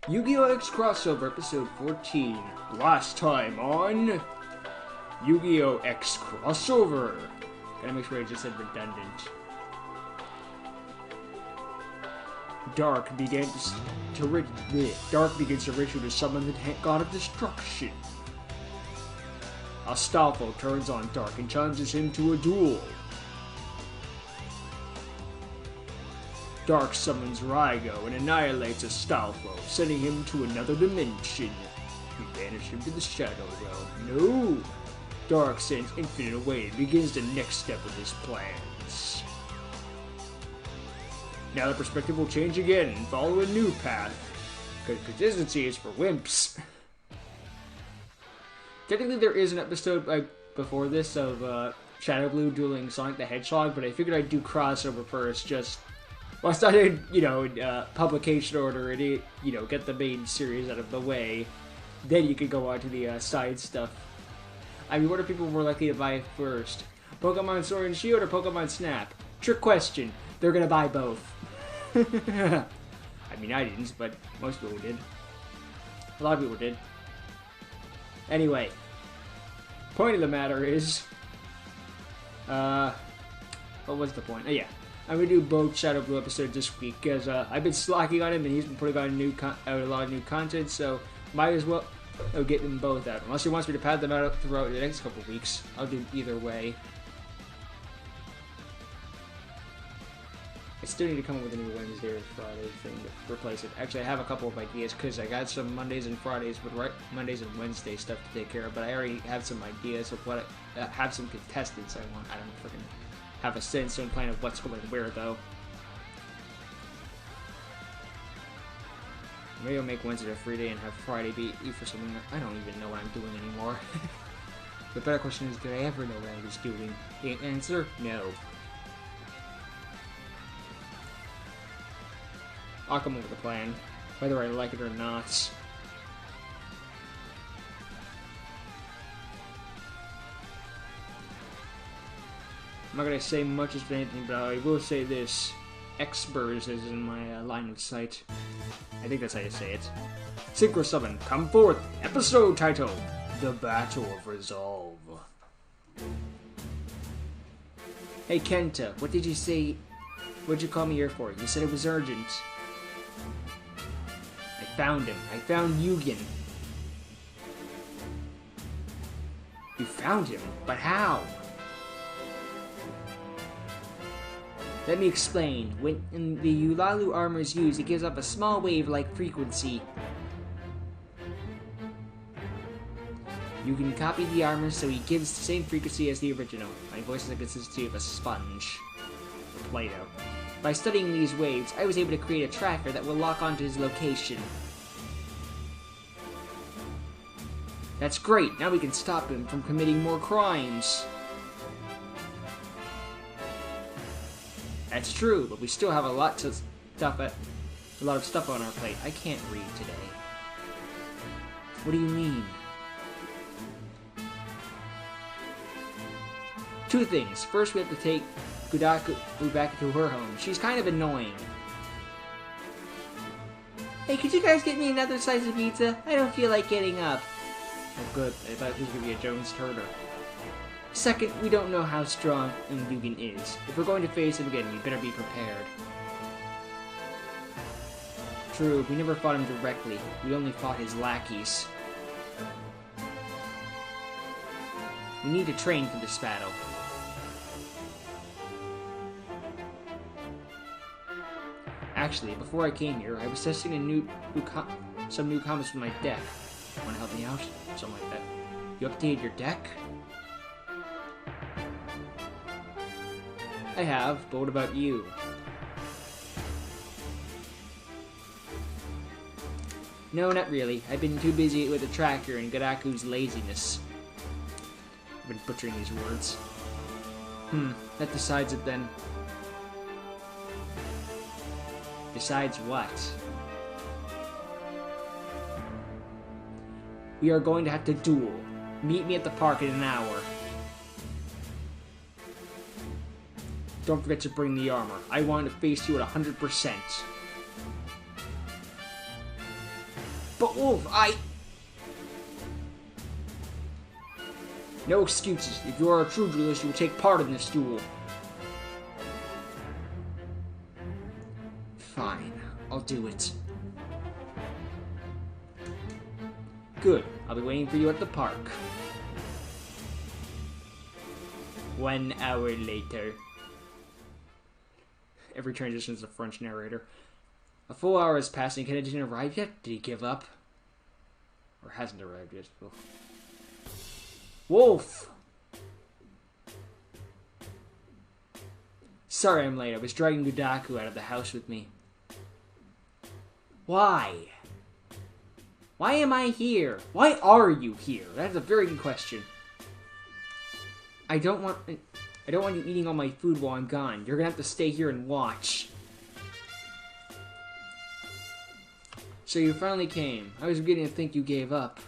Yu-Gi-Oh! X Crossover Episode 14. Last time on Yu-Gi-Oh! X Crossover. Gotta make sure I just said redundant. Dark begins to ritual to summon the god of destruction. Astolfo turns on Dark and challenges him to a duel. Dark summons Rygo and annihilates Astolfo, sending him to another dimension. He banished him to the Shadow Realm. No! Dark sends Infinite away and begins the next step of his plans. Now the perspective will change again and follow a new path. Because consistency is for wimps. Technically there is an episode before this of Shadow Blue dueling Sonic the Hedgehog, but I figured I'd do crossover first, just... Well, I started, in publication order and, get the main series out of the way. Then you could go on to the side stuff. I mean, what are people more likely to buy first? Pokemon Sword and Shield or Pokemon Snap? Trick question. They're gonna buy both. I mean, I didn't, but most people did. A lot of people did. Anyway. Point of the matter is... what was the point? Oh, yeah. I'm gonna do both Shadow Blue episodes this week because I've been slacking on him and he's been putting on a lot of new content, so might as well get them both out. Unless he wants me to pad them out throughout the next couple of weeks, I'll do either way. I still need to come up with a new Wednesday or Friday thing to replace it. Actually, I have a couple of ideas because I got some Mondays and Fridays, but Mondays and Wednesday stuff to take care of. But I already have some ideas of what have some contestants I want. I don't freaking have a sense and plan of what's going where, though. Maybe I'll make Wednesday a free day and have Friday be for something I don't even know what I'm doing anymore. The better question is, did I ever know what I was doing? The answer, no. I'll come up with a plan, whether I like it or not. I'm not going to say much as anything, but I will say this. X-Burrs is in my line of sight. I think that's how you say it. Synchro Summon, come forth! Episode title, The Battle of Resolve. Hey Kenta, what did you say? What'd you call me here for? You said it was urgent. I found him. I found Yugioh. You found him? But how? Let me explain. When the Ulalu armor is used, it gives off a small wave-like frequency. You can copy the armor so he gives the same frequency as the original. My voice is the consistency of a sponge. Or Play-Doh. By studying these waves, I was able to create a tracker that will lock onto his location. That's great! Now we can stop him from committing more crimes! That's true, but we still have a lot of stuff on our plate. I can't read today. What do you mean? Two things. First, we have to take Kudaku back to her home. She's kind of annoying. Hey, could you guys get me another slice of pizza? I don't feel like getting up. Oh, good. I thought he was going to be a Jones Turner. Second, we don't know how strong Yugioh is. If we're going to face him again, we better be prepared. True, we never fought him directly. We only fought his lackeys. We need to train for this battle. Actually, before I came here, I was testing some new comments with my deck. Want to help me out? Something like that. You updated your deck? I have, but what about you? No, not really. I've been too busy with the tracker and Garaku's laziness. I've been butchering these words. That decides it then. Decides what? We are going to have to duel. Meet me at the park in an hour. Don't forget to bring the armor. I want to face you at 100%. But Wolf, No excuses. If you are a true duelist, you will take part in this duel. Fine, I'll do it. Good, I'll be waiting for you at the park. 1 hour later. Every transition is a French narrator. A full hour has passed and Kennedy didn't arrive yet? Did he give up? Or hasn't arrived yet? Ugh. Wolf! Sorry I'm late. I was dragging Udaku out of the house with me. Why? Why am I here? Why are you here? That's a very good question. I don't want you eating all my food while I'm gone. You're gonna have to stay here and watch. So you finally came. I was beginning to think you gave up.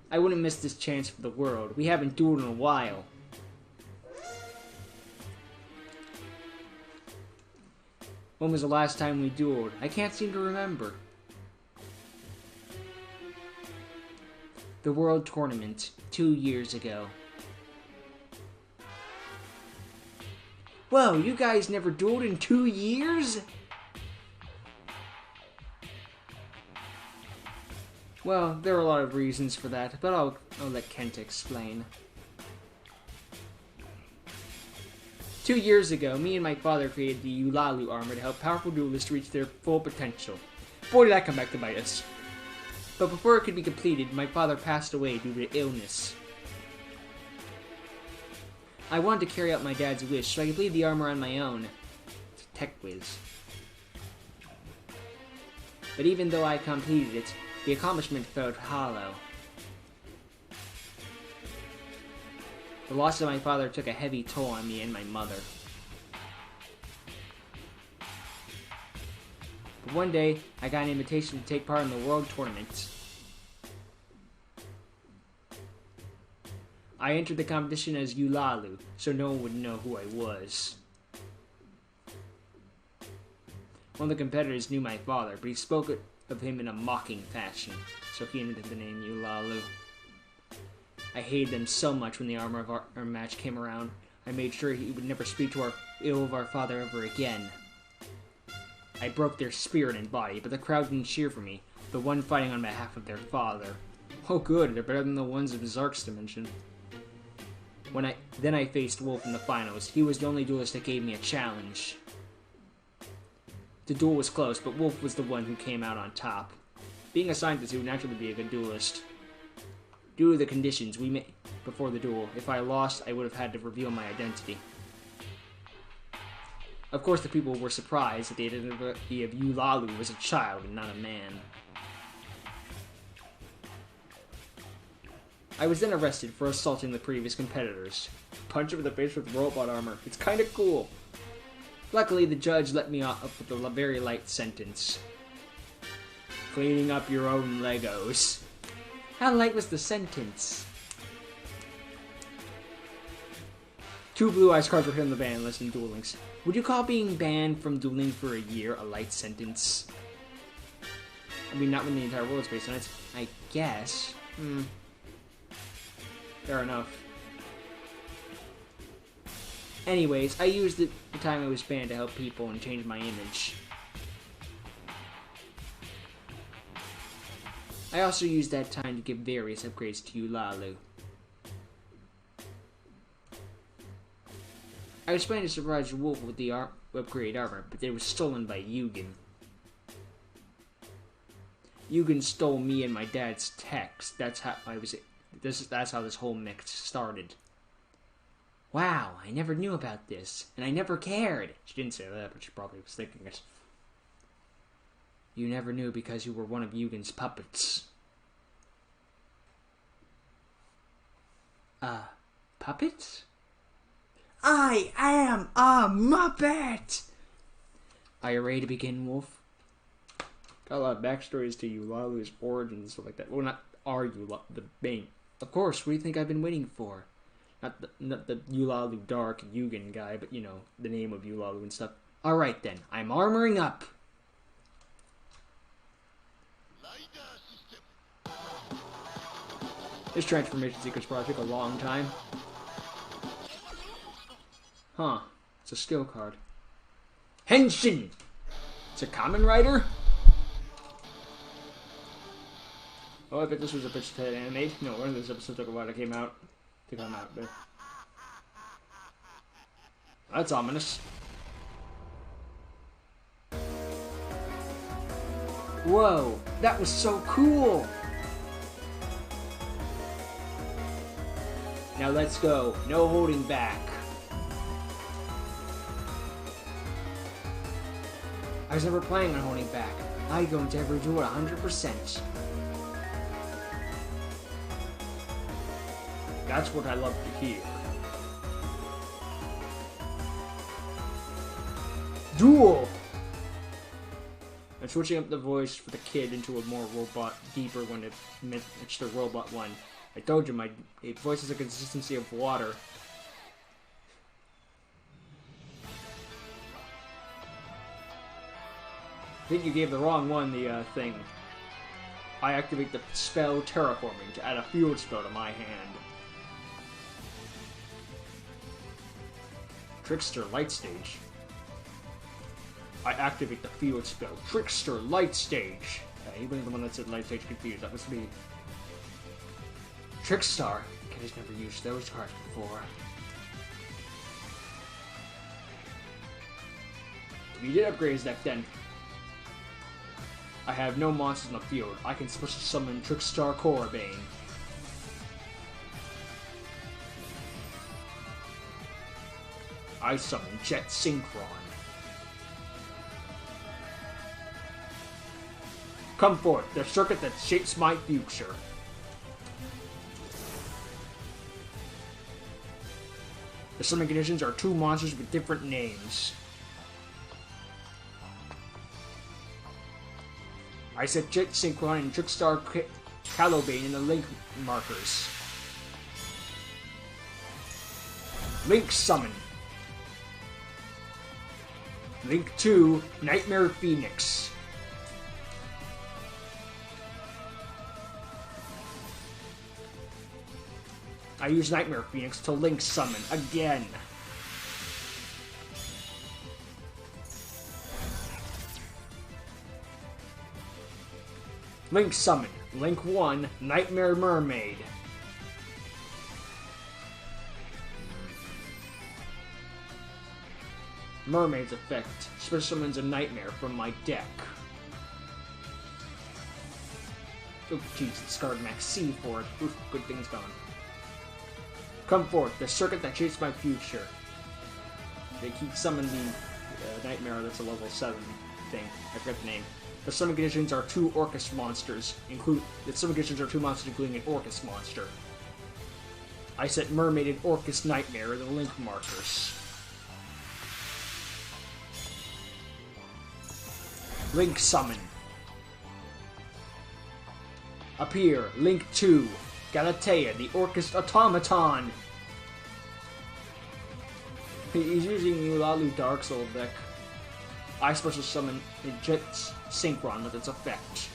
I wouldn't miss this chance for the world. We haven't dueled in a while. When was the last time we dueled? I can't seem to remember. The World Tournament, 2 years ago. Whoa, you guys never dueled in 2 years? Well, there are a lot of reasons for that, but I'll let Kent explain. 2 years ago, me and my father created the Eulalu armor to help powerful duelists reach their full potential. Boy, did that come back to bite us. But before it could be completed, my father passed away due to illness. I wanted to carry out my dad's wish, so I completed the armor on my own. It's a tech whiz. But even though I completed it, the accomplishment felt hollow. The loss of my father took a heavy toll on me and my mother. But one day, I got an invitation to take part in the World Tournament. I entered the competition as Eulalu, so no one would know who I was. One of the competitors knew my father, but he spoke of him in a mocking fashion, so he invented the name Eulalu. I hated them so much when the armor of our match came around. I made sure he would never speak to ill of our father ever again. I broke their spirit and body, but the crowd didn't cheer for me, the one fighting on behalf of their father. Oh good, they're better than the ones of Zark's dimension. Then I faced Wolf in the finals. He was the only duelist that gave me a challenge. The duel was close, but Wolf was the one who came out on top. Being a scientist, he would naturally be a good duelist. Due to the conditions we made before the duel, if I lost, I would have had to reveal my identity. Of course, the people were surprised that the identity of Eulalu was a child and not a man. I was then arrested for assaulting the previous competitors. Punch him in the face with robot armor. It's kinda cool. Luckily, the judge let me off with a very light sentence. Cleaning up your own Legos. How light was the sentence? 2 Blue Eyes cards were hit on the ban list in Duel Links. Would you call being banned from dueling for a year a light sentence? I mean, not when the entire world is based on it. I guess. Fair enough. Anyways, I used the time I was banned to help people and change my image. I also used that time to give various upgrades to Eulalu. I was planning to surprise Wolf with the upgrade armor, but it was stolen by Yugioh. Yugioh stole me and my dad's text. That's how this whole mix started. Wow, I never knew about this, and I never cared. She didn't say that, but she probably was thinking it. You never knew because you were one of Yugioh's puppets. Puppets? I am a Muppet! Are you ready to begin, Wolf? Got a lot of backstories to Eulalu's origins and stuff like that. Well, not the main. Of course, what do you think I've been waiting for? Not the Eulalu Dark Yugioh guy, but, you know, the name of Eulalu and stuff. Alright then, I'm armoring up. This transformation sequence probably took a long time. Huh. It's a skill card. Henshin! It's a Kamen Rider? Oh, I bet this was a bitch to animate. No, one of those episodes took a while to come out. But that's ominous. Whoa, that was so cool! Now let's go. No holding back. I was never planning on holding back. I'm going to ever do it 100%. That's what I love to hear. Duel! I'm switching up the voice for the kid into a more robot, deeper one. It's the robot one. I told you, my voice is the consistency of water. I think you gave the wrong one the thing. I activate the spell Terraforming to add a field spell to my hand. Trickster Light Stage. I activate the field spell Trickster Light Stage. Even the one that said Light Stage confused, that was me. Trickstar. Kid has never used those cards before. You did upgrade his deck then. I have no monsters in the field. I can special summon Trickstar Korobane. I summon Jet Synchron. Come forth, the circuit that shapes my future. The summon conditions are two monsters with different names. I set Jet Synchron and Trickstar Calobane in the link markers. Link Summon. Link 2, Nightmare Phoenix. I use Nightmare Phoenix to Link Summon again. Link Summon. Link 1, Nightmare Mermaid. Mermaid's effect. Special summons a Nightmare from my deck. Oh jeez, discard max C for it. Oof, good thing's gone. Come forth, the circuit that shapes my future. They keep summoning the Nightmare that's a level 7 thing. I forgot the name. The summon conditions are two Orcus monsters, including an Orcus monster. I set Mermaid and Orcus Nightmare in the link markers. Link Summon. Appear, Link 2, Galatea, the Orcus Automaton. He's using Eulalu Dark Soul deck. I special summon a Jet Synchron with its effect.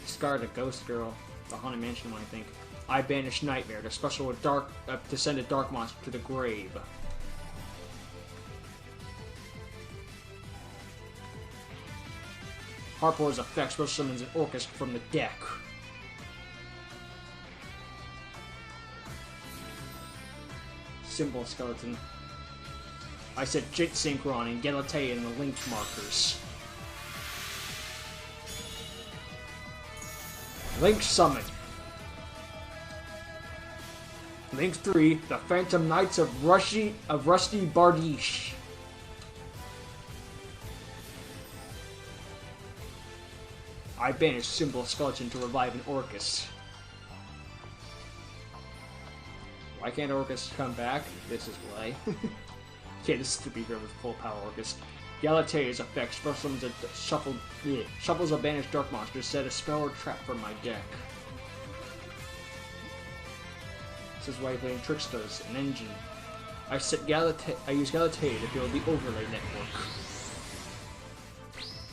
Discard a Ghost Girl, the Haunted Mansion one, I think. I banish Nightmare to to send a dark monster to the grave. Harpor's effect special summons an Orcus from the deck. Symbol Skeleton. I set Jet Synchron and Galatea in the link markers. Link Summon. Link 3, the Phantom Knights of Rusty Bardiche. I banish Symbol Skeleton to revive an Orcus. Why can't Orcus come back? This is why. Okay, this is to be here with full power Orcus. Galatea's effect summons shuffles a banished dark monster to set a spell or trap from my deck. This is why I'm playing Tricksters, an engine. I use Galatea to build the overlay network.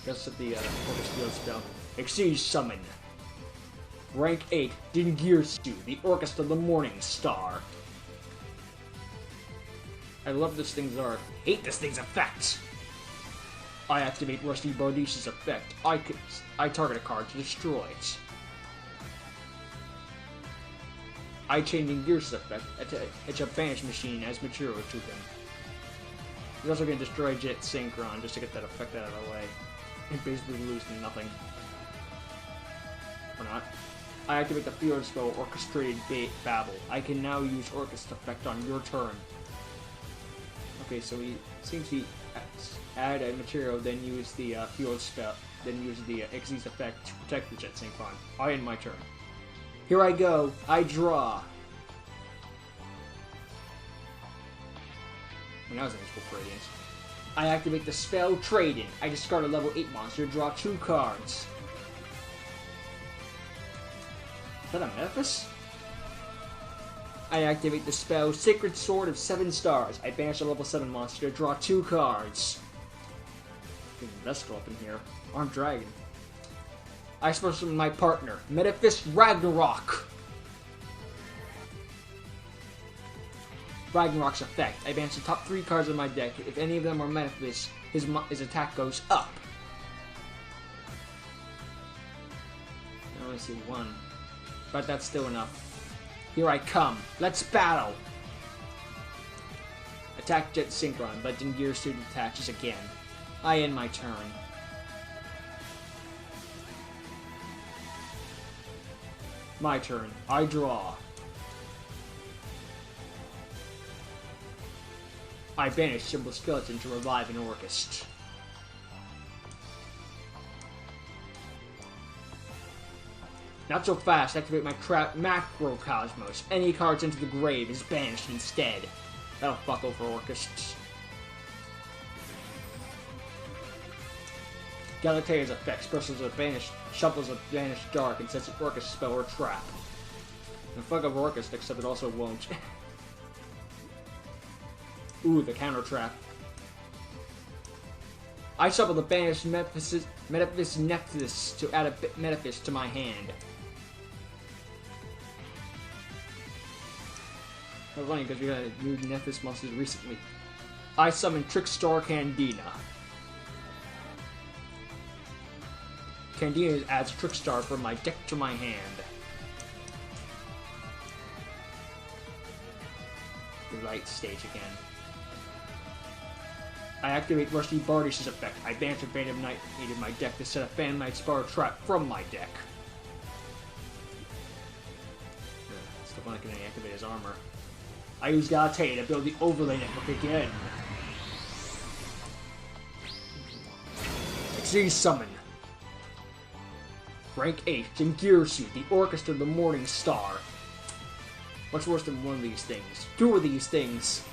Just set the Orcus field spell. Exceed Summon. Rank 8, Dingirsu, the Orchestra of the Morning Star. I love this thing's art. Hate this thing's effect. I activate Rusty Bardish's effect. I target a card to destroy it. I change Dingirsu's effect. It's a banish machine as material to him. He's also going to destroy Jet Synchron just to get that effect out of the way. And basically lose to nothing. Or not. I activate the field spell Orchestrated Babble. I can now use Orchestra effect on your turn. Okay, so he seems to add a material, then use the field spell, then use the Xyz effect to protect the Jet Synchron. I end my turn. Here I go. I draw. When I was in school for Radiance. I activate the spell Trade-In. I discard a level 8 monster, draw 2 cards. Is that a Memphis? I activate the spell Sacred Sword of 7 Stars. I banish a level 7 monster, draw 2 cards. There's a Vestal up in here. Armed Dragon. I special summon my partner, Metaphys Ragnarok. Ragnarok's effect. I banish the top 3 cards of my deck. If any of them are Metaphys, his attack goes up. I only see 1. But that's still enough. Here I come. Let's battle! Attack Jet Synchron, but Dingirsu attaches again. I end my turn. My turn. I draw. I banish Symbol Skeleton to revive an Orchest. Not so fast. Activate my trap Macrocosmos. Any cards into the grave is banished instead. That'll fuck over Orchists. Galatea's effect specials a banished, shuffles a banished dark and sets an Orchist spell or trap. And fuck over Orchist, except it also won't. Ooh, the counter trap. I shuffle the banished Metaphys Nephthys to add a Metaphys to my hand. It's funny because we got new Nephthys monsters recently. I summon Trickstar Candina. Candina adds Trickstar from my deck to my hand. The light stage again. I activate Rusty Bardish's effect. I banish a Phantom Knight in my deck to set a Phantom Knight Spar trap from my deck. Still fun I can activate his armor. I use Galatea to build the overlay network again. Xyz Summon. Rank 8, Dingirsu, the Orchestra of the Morning Star. What's worse than one of these things? 2 of these things.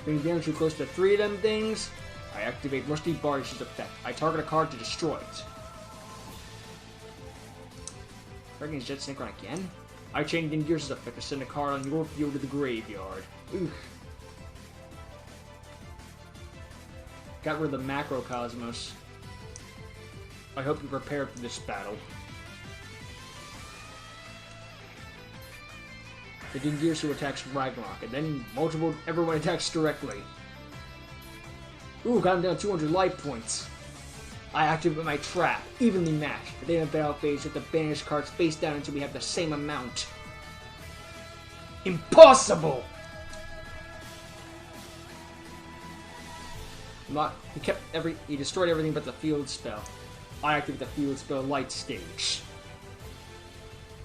Bring damage too close to 3 of them things. I activate Rusty Bardish's effect. I target a card to destroy it. Dragon's Jet Synchron again? I change Dingirsu's effect to send a card on your field to the graveyard. Oof. Got rid of the Macrocosmos. I hope you're prepared for this battle. The Dingirsu attacks Ragnarok, and then everyone attacks directly. Ooh, got him down 200 life points. I activate my trap, evenly matched. At the end of battle phase, with the banished cards face down until we have the same amount. Impossible! He destroyed everything but the field spell. I activate the field spell light stage.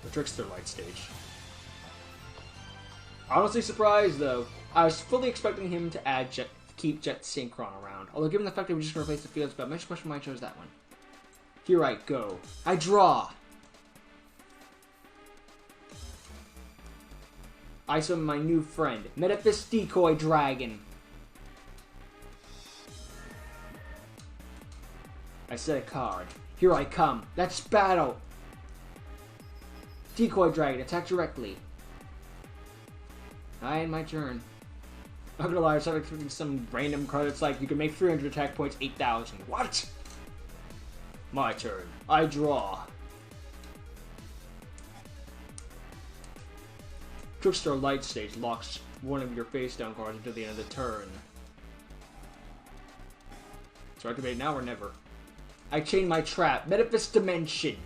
The Trickster light stage. Honestly surprised though. I was fully expecting him to keep Jet Synchron around. Although given the fact that we're just going to replace the field spell, much question why I chose that one. Here I go. I draw. I summon my new friend, Metaphys Decoy Dragon. I set a card. Here I come. Let's battle. Decoy Dragon, attack directly. I end my turn. I'm not gonna lie, I started expecting some random card that's like, you can make 300 attack points, 8,000. What? My turn. I draw. Trickster Light Stage locks one of your face down cards until the end of the turn. So activate now or never. I chain my trap. Metaphys Dimension.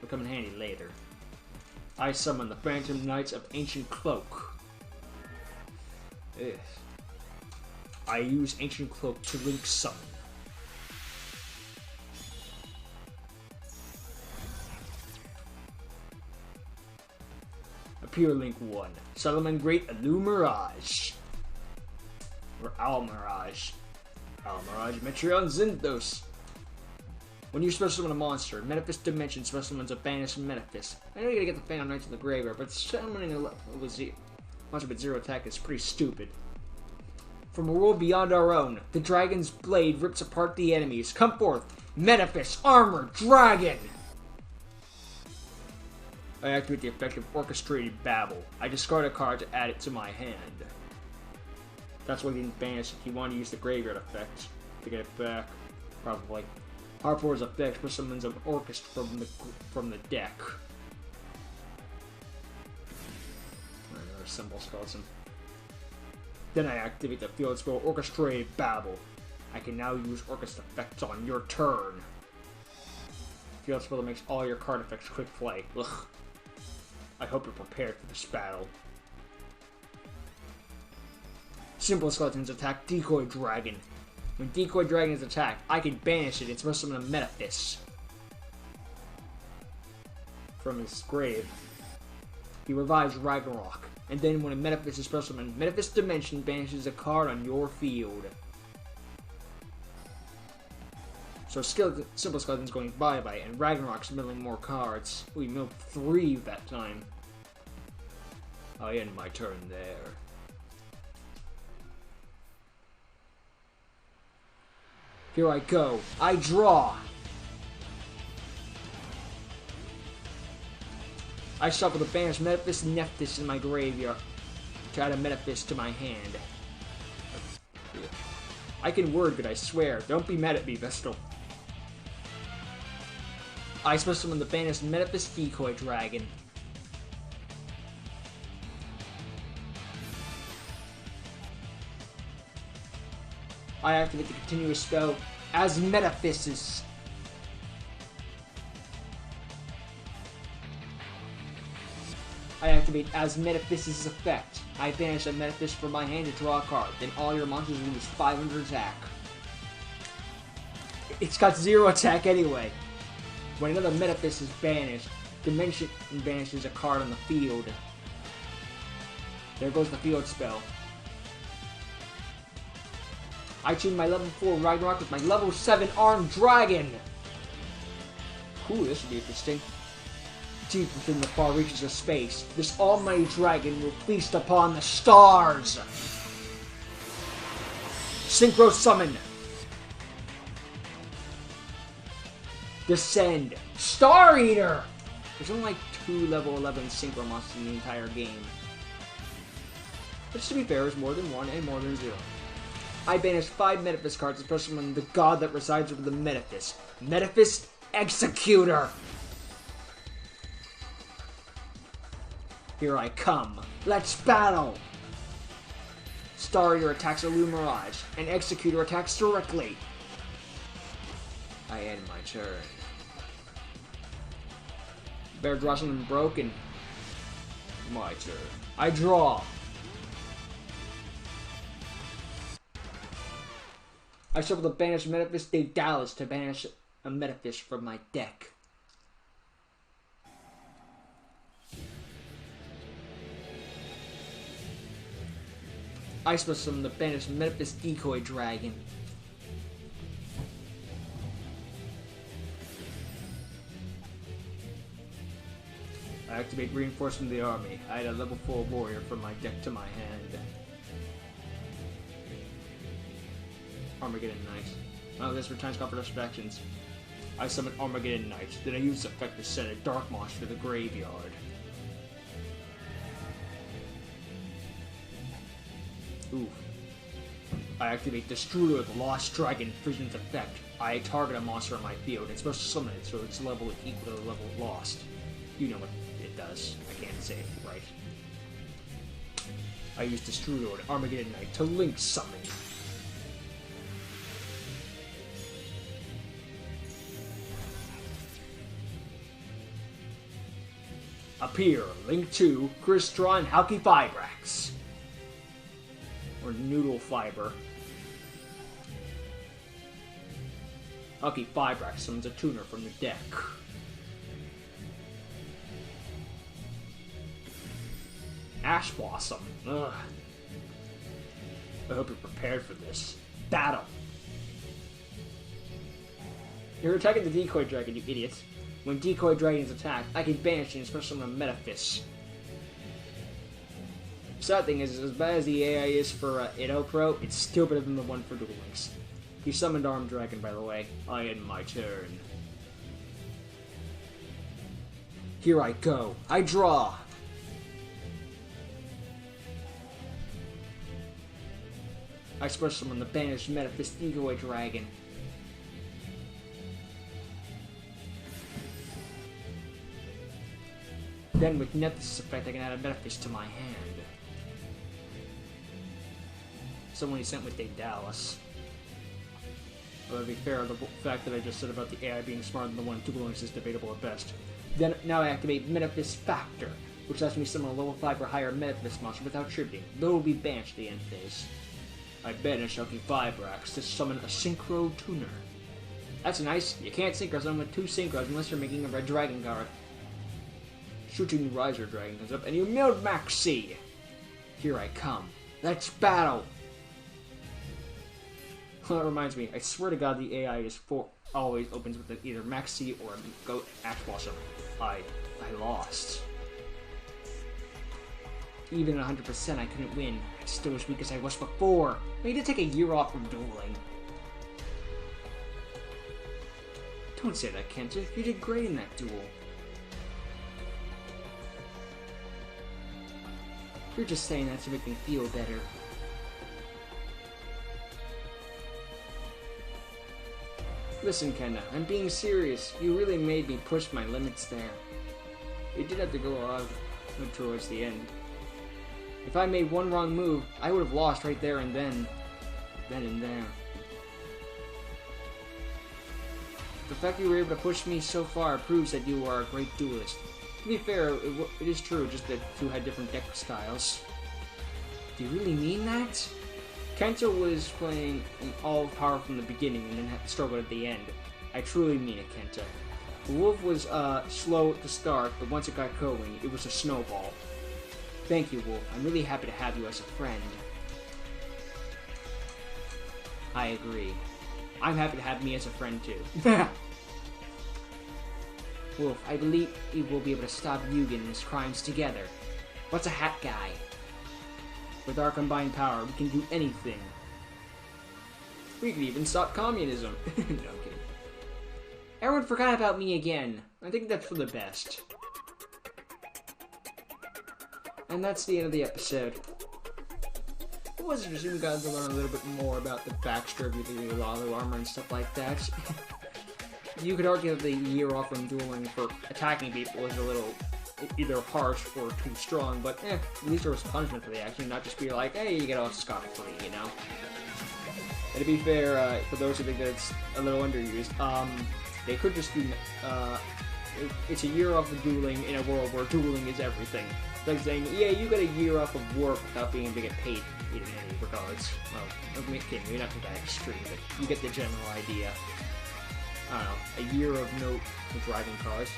Will come in handy later. I summon the Phantom Knights of Ancient Cloak. Ugh. I use Ancient Cloak to link summon. Appear Link 1. Summon Great Illumirage. Or Almirage. Almirage Metreon Zinthos. When you special summon a monster, Metaphys Dimension special summons a banished Metaphys. I know you gotta get the Phantom Knights in the graveyard, but summoning a monster with 0 attack is pretty stupid. From a world beyond our own, the dragon's blade rips apart the enemies. Come forth, Metaphys Armor Dragon! I activate the effect of Orchestrated Babble. I discard a card to add it to my hand. That's why he didn't banish it. He wanted to use the graveyard effect to get it back. Probably. Harpor's effect for summons an orchestra from the deck. Another symbol skeleton. Then I activate the field spell Orchestrated Babble. I can now use orchestra effects on your turn. Field spell that makes all your card effects quick play. Ugh. I hope you're prepared for this battle. Simple skeletons attack Decoy Dragon. When Decoy Dragon is attacked, I can banish it. It's supposed to summon a Metaphys from his grave. He revives Ragnarok. And then when a Metaphys is supposed to summon, Metaphys Dimension banishes a card on your field. So Simple Skeleton's going bye-bye, and Ragnarok's milling more cards. We milled 3 that time. I end my turn there. Here I go. I draw. I shuffle the banished Metaphys Nephthys in my graveyard to add a Metaphys to my hand. I can word good, I swear. Don't be mad at me, Vestal. I special summon the banished Metaphys Decoy Dragon. I activate the continuous spell as Metaphys. I activate as Metaphys' effect. I banish a Metaphys from my hand to draw a card. Then all your monsters lose 500 attack. It's got 0 attack anyway. When another Metaphys is banished, Dimension banishes a card on the field. There goes the field spell. I tune my level 4 Ragnarok with my level 7 Armed Dragon. Ooh, this should be interesting. Deep within the far reaches of space, this almighty dragon will feast upon the stars. Synchro Summon. Descend. Star Eater! There's only like 2 level 11 Synchro monsters in the entire game. Which, to be fair, is more than 1 and more than 0. I banish 5 Metaphys cards, especially when the god that resides over the Metaphys. Metaphys Executor! Here I come. Let's battle! Star Eater attacks Illumirage, and Executor attacks directly. I end my turn. Bear draws something broken. My turn. I draw. I shuffle the banished Metaphys de Dallas to banish a Metaphys from my deck. I special summon the banished Metaphys Decoy Dragon. I activate Reinforcement of the Army. I add a level 4 warrior from my deck to my hand. Armageddon Knight. Oh, this returns call for distractions. I summon Armageddon Knight. Then I use the effect to send a dark monster to the graveyard. Ooh. I activate Destroyer of the Lost Dragon Vision's effect. I target a monster on my field. It's supposed to summon it, so its level is equal to the level of Lost. You know what does. I can't say it right. I used Destroyer and Armageddon Knight to link summon. Appear, Link 2, Crystron, Halky Fibrax. Or Noodle Fiber. Halky Fibrax summons a tuner from the deck. Ash Blossom. Ugh. I hope you're prepared for this. Battle! You're attacking the Decoy Dragon, you idiot. When Decoy Dragons attack, I can banish and special summon a Metaphys. Sad thing is, as bad as the AI is for Itto Pro, it's still better than the one for Duel Links. He summoned Armed Dragon, by the way. I end my turn. Here I go. I draw! I special summon the banished Metaphys Decoy Dragon. Then with Nephthys' effect, I can add a Metaphys to my hand. Someone he sent with Dave Dallas. Well, to be fair, the fact that I just said about the AI being smarter than the one Duel Links is debatable at best. Then, now I activate Metaphys Factor, which lets me summon a level 5 or higher Metaphys monster without tributing, though it will be banished at the end phase. I banish Halky Fibrax to summon a Synchro Tuner. That's nice. You can't Synchro summon with 2 Synchros unless you're making a Red Dragon card. Shooting Riser Dragon comes up, and you milled Maxi! Here I come. Let's battle! Well, that reminds me, I swear to God the AI is always opens with either Maxi or a Goat Ash Blossom. I lost. Even at 100% I couldn't win. I'm still as weak as I was before. I need to take a year off from dueling. Don't say that, Kenta. You did great in that duel. You're just saying that to make me feel better. Listen, Kenta, I'm being serious. You really made me push my limits there. You did have to go a lot towards the end. If I made one wrong move, I would have lost right there and then. Then and there. The fact you were able to push me so far proves that you are a great duelist. To be fair, it is true, just that you had different deck styles. Do you really mean that? Kenta was playing all power from the beginning and then had to struggle at the end. I truly mean it, Kenta. The Wolf was slow at the start, but once it got going, it was a snowball. Thank you, Wolf. I'm really happy to have you as a friend. I agree. I'm happy to have me as a friend, too. Wolf, I believe we will be able to stop Yugioh and his crimes together. What's a hat guy? With our combined power, we can do anything. We can even stop communism. No, I'm kidding. Everyone forgot about me again. I think that's for the best. And that's the end of the episode. It was interesting. We got to learn a little bit more about the backstory of the Lalo armor and stuff like that. You could argue that the year off from dueling for attacking people is a little either harsh or too strong, but at least there was punishment for the action, not just be like, hey, you get off scot-free, you know? And to be fair, for those who think that it's a little underused, they could just do, it's a year off of dueling in a world where dueling is everything. It's like saying, yeah, you got a year off of work without being able to get paid in any regards. Well, I'm kidding, maybe not to that extreme, but you get the general idea. I don't know, a year of no driving cars.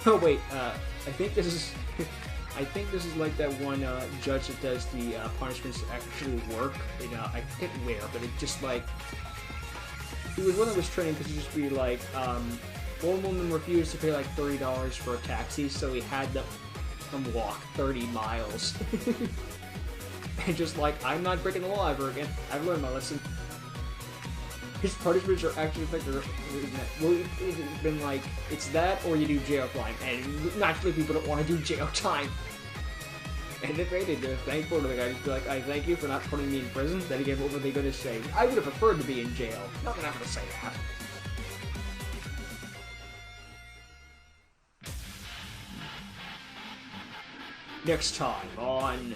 Oh wait, I think this is like that one judge that does the punishments actually work. You know, I forget where, but it just like he was one that was training because he just be like, one woman refused to pay like $30 for a taxi, so he had them walk 30 miles. And just like, I'm not breaking the law ever again. I've learned my lesson. His punishments are actually effective. Well, it's been like, it's that or you do jail time. And naturally people don't want to do jail time. And if they did, they're thankful to the guy. Just be like, I thank you for not putting me in prison. Then again, what were they going to say? I would have preferred to be in jail. Not going to say that. Next time on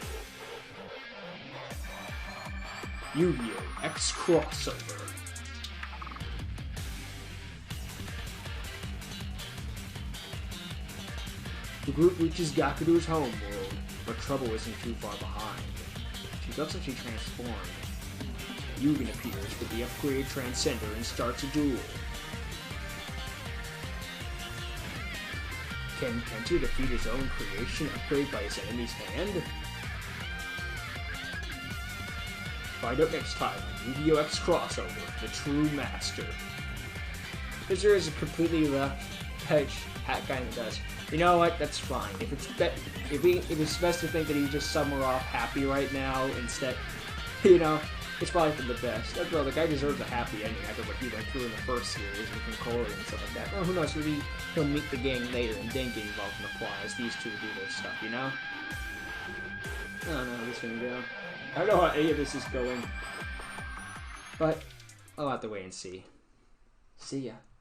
Yu-Gi-Oh! X Crossover. The group reaches Gakudo's homeworld, but trouble isn't too far behind. She looks like she transformed. Yugen appears with the upgraded Transcender and starts a duel. Can Kenta defeat his own creation upgrade by his enemy's hand? Find out next time on Yu-Gi-Oh! X Crossover, the True Master. Because there is a completely left edge hat guy that does. You know what? That's fine. If it's best to think that he's just somewhere off happy right now instead, you know, it's probably for the best. After all, the guy deserves a happy ending after what he went through in the first series with Concorde and stuff like that. Well, who knows? Maybe he'll meet the gang later and then get involved in the plot as these two do their stuff, you know? I don't know how this is gonna go. I don't know how any of this is going. But I'll have to wait and see. See ya.